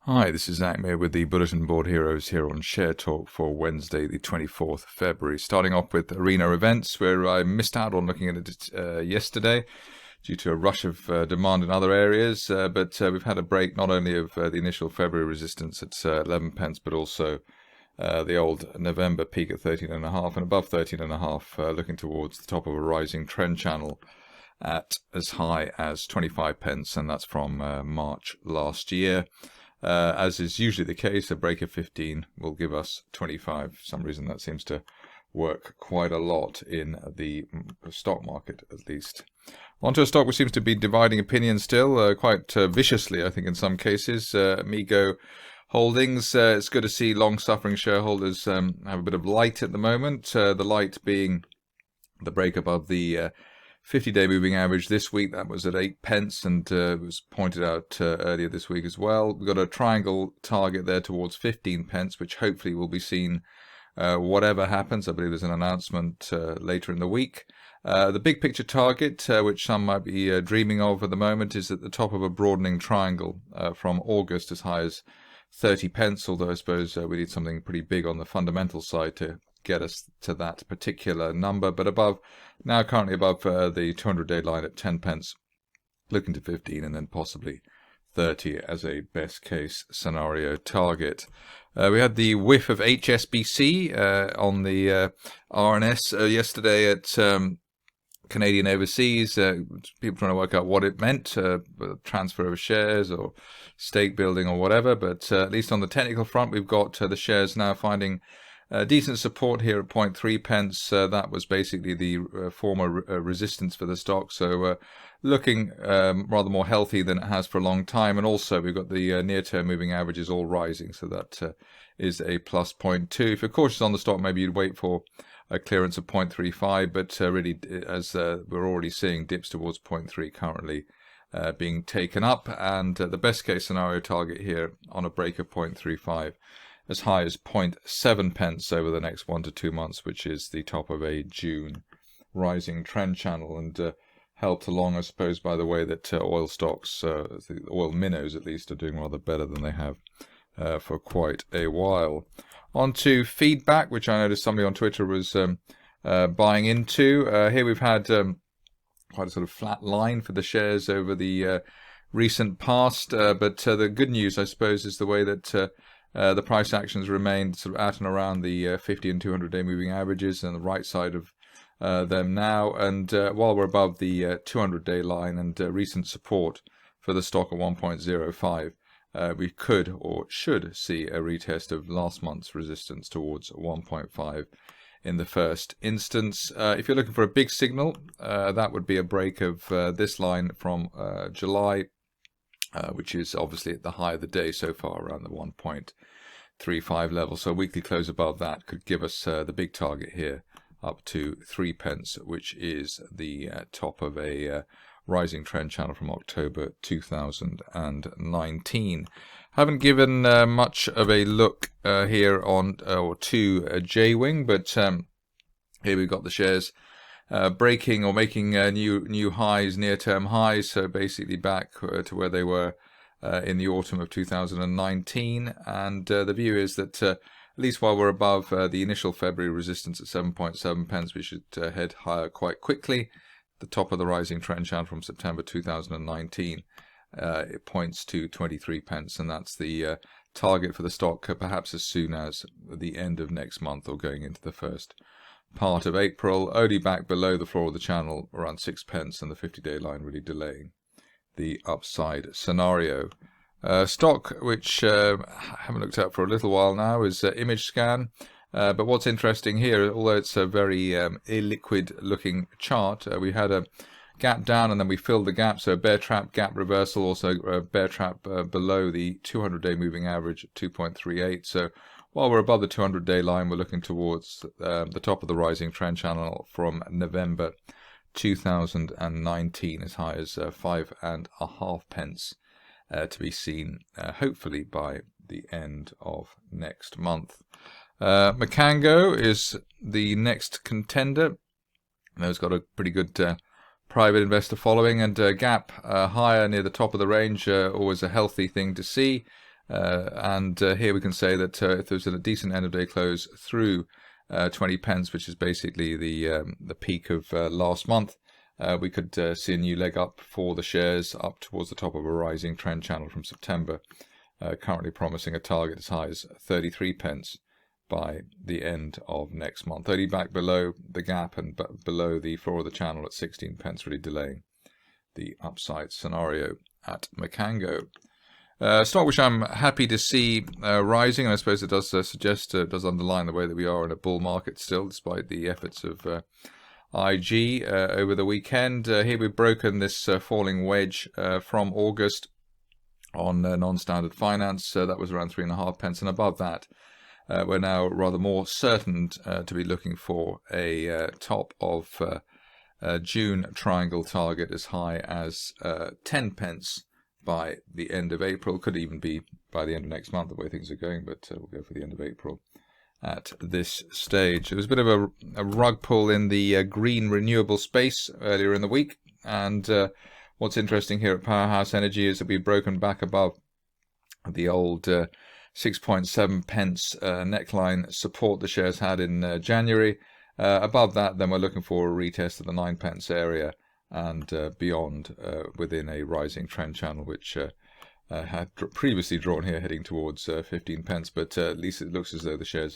Hi, this is Zak Mir with the Bulletin Board Heroes here on Share Talk for Wednesday, the 24th of February. Starting off with arena events, where I missed out on looking at it yesterday due to a rush of demand in other areas. But we've had a break not only of the initial February resistance at 11 pence, but also the old November peak at 13.5 and above 13.5, looking towards the top of a rising trend channel at as high as 25 pence, and that's from March last year. As is usually the case, a break of 15 will give us 25. For some reason that seems to work quite a lot in the stock market, at least. Onto a stock which seems to be dividing opinion still, quite viciously, I think, in some cases. Amigo Holdings, it's good to see long-suffering shareholders have a bit of light at the moment. The light being the break above the 50-day moving average this week. That was at 8 pence, and was pointed out earlier this week as well. We've got a triangle target there towards 15 pence, which hopefully will be seen whatever happens. I believe there's an announcement later in the week. The big picture target, which some might be dreaming of at the moment, is at the top of a broadening triangle from August as high as 30 pence, although I suppose we need something pretty big on the fundamental side to get us to that particular number, but above, now currently above the 200-day line at 10 pence, looking to 15 and then possibly 30 as a best case scenario target. We had the whiff of HSBC on the RNS yesterday at Canadian Overseas. People trying to work out what it meant, transfer of shares or stake building or whatever, but at least on the technical front, we've got the shares now finding decent support here at 0.3 pence. That was basically the former resistance for the stock. So looking rather more healthy than it has for a long time. And also we've got the near-term moving averages all rising. So that is a plus 0.2. If you're cautious on the stock, maybe you'd wait for a clearance of 0.35. But really, as we're already seeing, dips towards 0.3 currently being taken up. And the best case scenario target here on a break of 0.35. as high as 0.7 pence over the next 1 to 2 months, which is the top of a June rising trend channel, and helped along, I suppose, by the way that oil stocks, the oil minnows at least, are doing rather better than they have for quite a while. On to feedback, which I noticed somebody on Twitter was buying into. Here we've had quite a sort of flat line for the shares over the recent past, but the good news, I suppose, is the way that the price actions remained sort of at and around the 50 and 200-day moving averages and the right side of them now. And while we're above the 200-day line and recent support for the stock at 1.05, we could or should see a retest of last month's resistance towards 1.5 in the first instance. If you're looking for a big signal, that would be a break of this line from July, which is obviously at the high of the day so far, around the 1.35 level. So a weekly close above that could give us the big target here up to 3 pence, which is the top of a rising trend channel from October 2019. Haven't given much of a look here on or to Jaywing, but here we've got the shares breaking or making new highs, near-term highs, so basically back to where they were in the autumn of 2019. And the view is that at least while we're above the initial February resistance at 7.7 pence, we should head higher quite quickly. The top of the rising trend channel from September 2019, it points to 23 pence, and that's the target for the stock perhaps as soon as the end of next month or going into the first part of April. Only back below the floor of the channel around 6 pence, and the 50-day line really delaying the upside scenario. Stock which I haven't looked at for a little while now is Image Scan. But what's interesting here, although it's a very illiquid looking chart, we had a gap down and then we filled the gap, so a bear trap gap reversal, also a bear trap below the 200-day moving average at 2.38. So while we're above the 200-day line, we're looking towards the top of the rising trend channel from November 2019, as high as 5.5 pence to be seen hopefully by the end of next month. Macango is the next contender. It's got a pretty good private investor following, and gap higher near the top of the range, always a healthy thing to see. And here we can say that if there's a decent end of day close through 20 pence, which is basically the peak of last month, we could see a new leg up for the shares up towards the top of a rising trend channel from September, currently promising a target as high as 33 pence by the end of next month. 30 back below the gap and below the floor of the channel at 16 pence, really delaying the upside scenario at Macango. Stock which I'm happy to see rising, and I suppose it does does underline the way that we are in a bull market still, despite the efforts of IG over the weekend. Here we've broken this falling wedge from August on non-standard finance. That was around 3.5 pence, and above that we're now rather more certain to be looking for a top of June triangle target as high as 10 pence by the end of April. Could even be by the end of next month, the way things are going, but we'll go for the end of April at this stage. There was a bit of a rug pull in the green renewable space earlier in the week, and what's interesting here at Powerhouse Energy is that we've broken back above the old 6.7 pence neckline support the shares had in January. Above that, then we're looking for a retest of the 9 pence area and beyond within a rising trend channel, which had previously drawn here heading towards 15 pence, but at least it looks as though the shares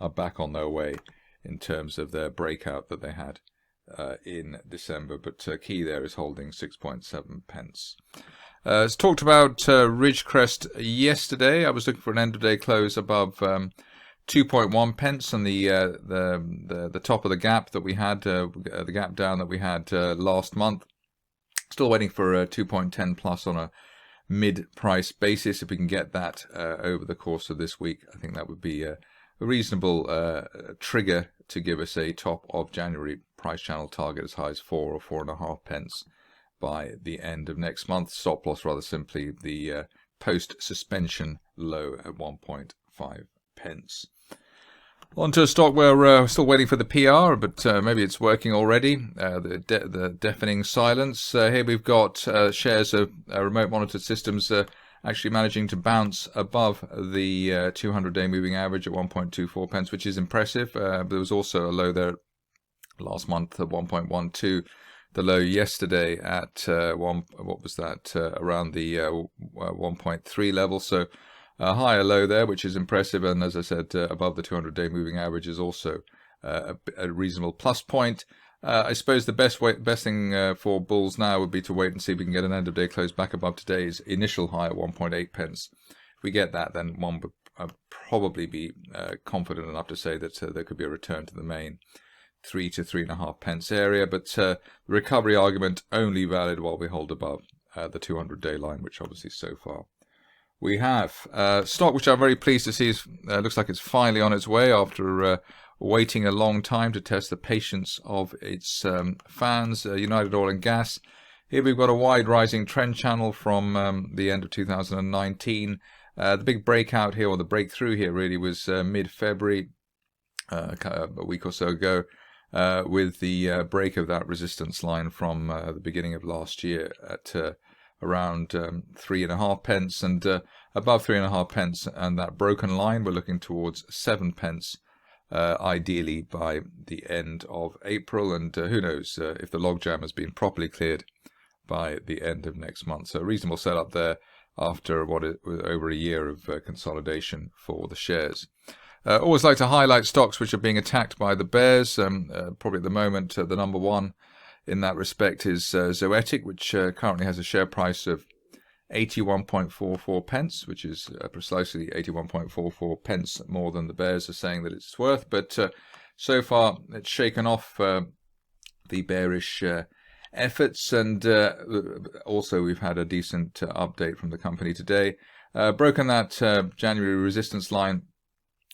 are back on their way in terms of their breakout that they had in December. But key there is holding 6.7 pence. As talked about Ridgecrest yesterday, I was looking for an end of day close above 2.1 pence on the top of the gap that we had, the gap down that we had last month. Still waiting for 2.10 plus on a mid-price basis. If we can get that over the course of this week, I think that would be a reasonable trigger to give us a top of January price channel target as high as 4 or 4.5 pence by the end of next month. Stop loss rather simply the post-suspension low at 1.5 pence. On to a stock where we're still waiting for the PR, but maybe it's working already. The deafening silence. Here we've got shares of remote monitored systems actually managing to bounce above the 200-day moving average at 1.24 pence, which is impressive. There was also a low there last month at 1.12. The low yesterday at around the 1.3 level. So a higher low there, which is impressive, and as I said, above the 200-day moving average is also a reasonable plus point. I suppose the best thing for bulls now would be to wait and see if we can get an end-of-day close back above today's initial high at 1.8 pence. If we get that, then one would probably be confident enough to say that there could be a return to the main 3 to 3.5 pence area, but the recovery argument only valid while we hold above the 200-day line, which obviously so far we have. Stock which I'm very pleased to see is looks like it's finally on its way after waiting a long time to test the patience of its fans. United Oil and Gas. Here we've got a wide rising trend channel from the end of 2019. The big breakout here, or the breakthrough here really, was mid-February, a week or so ago, with the break of that resistance line from the beginning of last year at around 3.5 pence, and above 3.5 pence and that broken line we're looking towards 7 pence ideally by the end of April, and who knows if the logjam has been properly cleared by the end of next month. So a reasonable setup there after what it was over a year of consolidation for the shares. Always like to highlight stocks which are being attacked by the bears. Probably at the moment the number one in that respect is Zoetic, which currently has a share price of 81.44 pence, which is precisely 81.44 pence more than the bears are saying that it's worth. But so far it's shaken off the bearish efforts, and also we've had a decent update from the company today. Broken that January resistance line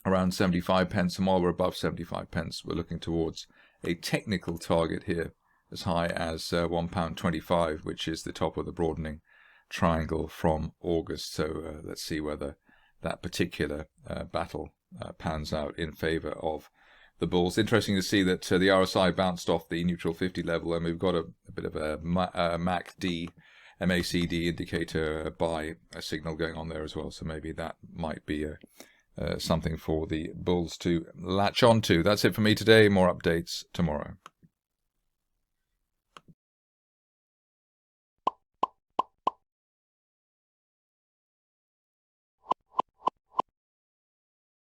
around 75 pence, and while we're above 75 pence, we're looking towards a technical target here as high as £1.25, which is the top of the broadening triangle from August. So let's see whether that particular battle pans out in favour of the bulls. Interesting to see that the RSI bounced off the neutral 50 level, and we've got a bit of a MACD MACD indicator buy signal going on there as well. So maybe that might be something for the bulls to latch on to. That's it for me today. More updates tomorrow.